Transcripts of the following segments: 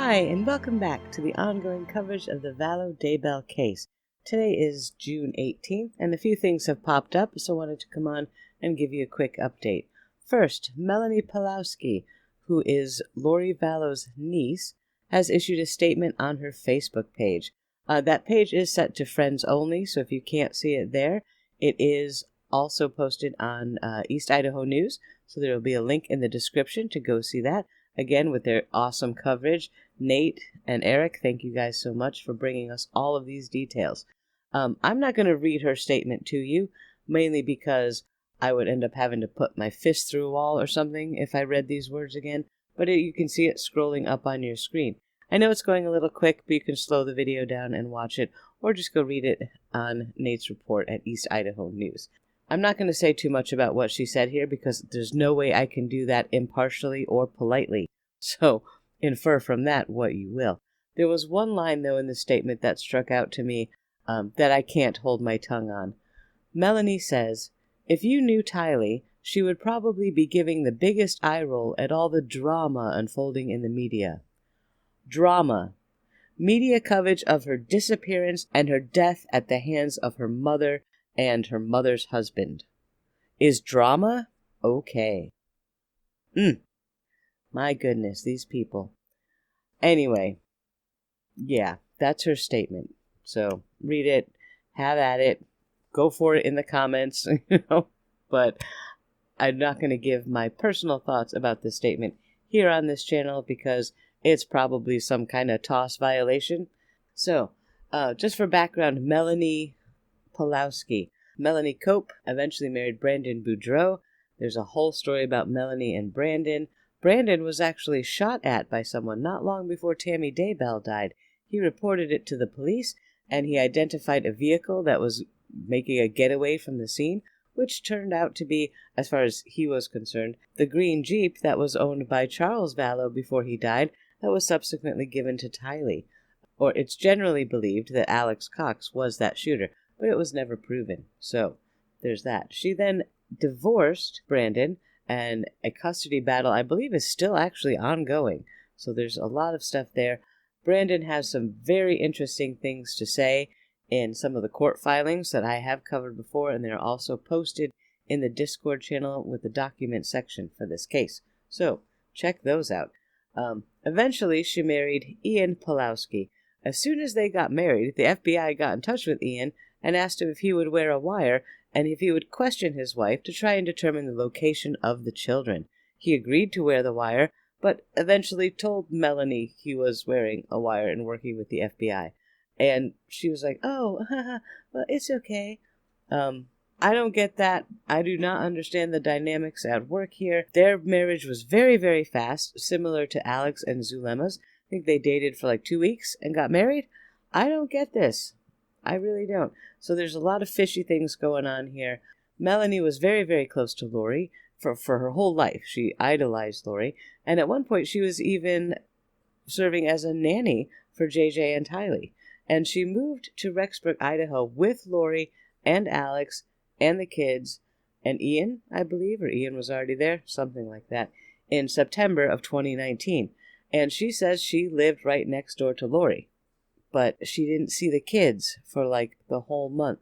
Hi, and welcome back to the ongoing coverage of the Vallow Daybell Case. Today is June 18th, and a few things have popped up, so I wanted to come on and give you a quick update. First, Melanie Pawlowski, who is Lori Vallow's niece, has issued a statement on her Facebook page. That page is set to friends only, so if you can't see it there, it is also posted on East Idaho News, so there will be a link in the description to go see that. Again, with their awesome coverage. Nate and Eric, thank you guys so much for bringing us all of these details. I'm not going to read her statement to you, mainly because I would end up having to put my fist through a wall or something if I read these words again, but you can see it scrolling up on your screen. I know it's going a little quick, but you can slow the video down and watch it, or just go read it on Nate's report at East Idaho News. I'm not going to say too much about what she said here because there's no way I can do that impartially or politely. So infer from that what you will. There was one line, though, in the statement that struck out to me that I can't hold my tongue on. Melanie says, "If you knew Tylee, she would probably be giving the biggest eye roll at all the drama unfolding in the media." Drama. Media coverage of her disappearance and her death at the hands of her mother and her mother's husband. Is drama? Okay. My goodness, these people. Anyway, yeah, that's her statement. So read it, have at it, go for it in the comments, but I'm not going to give my personal thoughts about this statement here on this channel because it's probably some kind of TOS violation. So, just for background, Melanie Pawlowski. Melanie Cope eventually married Brandon Boudreaux. There's a whole story about Melanie and Brandon. Brandon was actually shot at by someone not long before Tammy Daybell died. He reported it to the police, and he identified a vehicle that was making a getaway from the scene, which turned out to be, as far as he was concerned, the green Jeep that was owned by Charles Vallow before he died, that was subsequently given to Tylee. Or it's generally believed that Alex Cox was that shooter, but it was never proven. So there's that. She then divorced Brandon, and a custody battle, I believe, is still actually ongoing. So there's a lot of stuff there. Brandon has some very interesting things to say in some of the court filings that I have covered before, and they're also posted in the Discord channel with the document section for this case. So check those out. Eventually, she married Ian Pawlowski. As soon as they got married, the FBI got in touch with Ian and asked him if he would wear a wire and if he would question his wife to try and determine the location of the children. He agreed to wear the wire, but eventually told Melanie he was wearing a wire and working with the FBI. And she was like, "Oh, well, it's okay." I don't get that. I do not understand the dynamics at work here. Their marriage was very, very fast, similar to Alex and Zulema's. I think they dated for like 2 weeks and got married. I don't get this. I really don't. So there's a lot of fishy things going on here. Melanie was very, very close to Lori for her whole life. She idolized Lori. And at one point she was even serving as a nanny for JJ and Tylee. And she moved to Rexburg, Idaho with Lori and Alex and the kids and Ian, I believe, or Ian was already there, something like that, in September of 2019. And she says she lived right next door to Lori, but she didn't see the kids for like the whole month.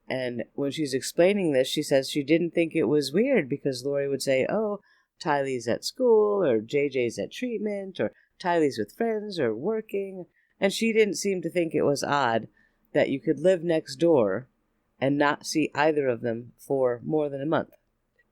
And when she's explaining this, she says she didn't think it was weird because Lori would say, "Oh, Tylee's at school," or "JJ's at treatment," or "Tylee's with friends," or "working." And she didn't seem to think it was odd that you could live next door and not see either of them for more than a month.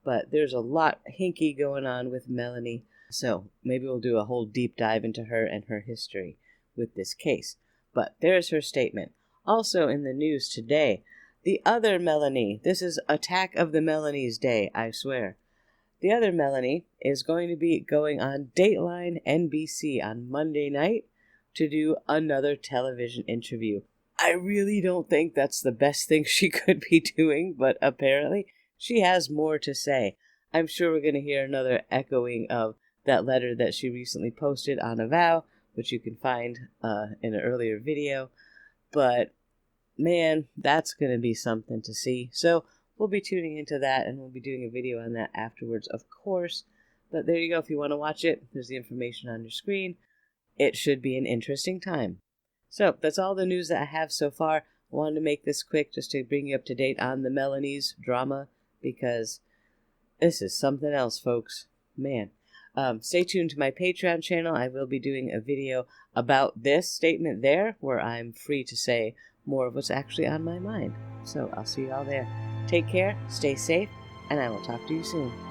But there's a lot hinky going on with Melanie, so maybe we'll do a whole deep dive into her and her history with this case. But there's her statement. Also in the news today, the other Melanie. This is Attack of the Melanies Day, I swear. The other Melanie is going to be going on Dateline NBC on Monday night to do another television interview. I really don't think that's the best thing she could be doing, but apparently she has more to say. I'm sure we're going to hear another echoing of that letter that she recently posted on Avow, which you can find in an earlier video. But, man, that's going to be something to see. So we'll be tuning into that, and we'll be doing a video on that afterwards, of course. But there you go. If you want to watch it, there's the information on your screen. it should be an interesting time. So that's all the news that I have so far. I wanted to make this quick just to bring you up to date on the Melanie's drama, because this is something else, folks. Man. Stay tuned to my Patreon channel. I will be doing a video about this statement there, where I'm free to say more of what's actually on my mind. So I'll see you all there. Take care, stay safe, and I will talk to you soon.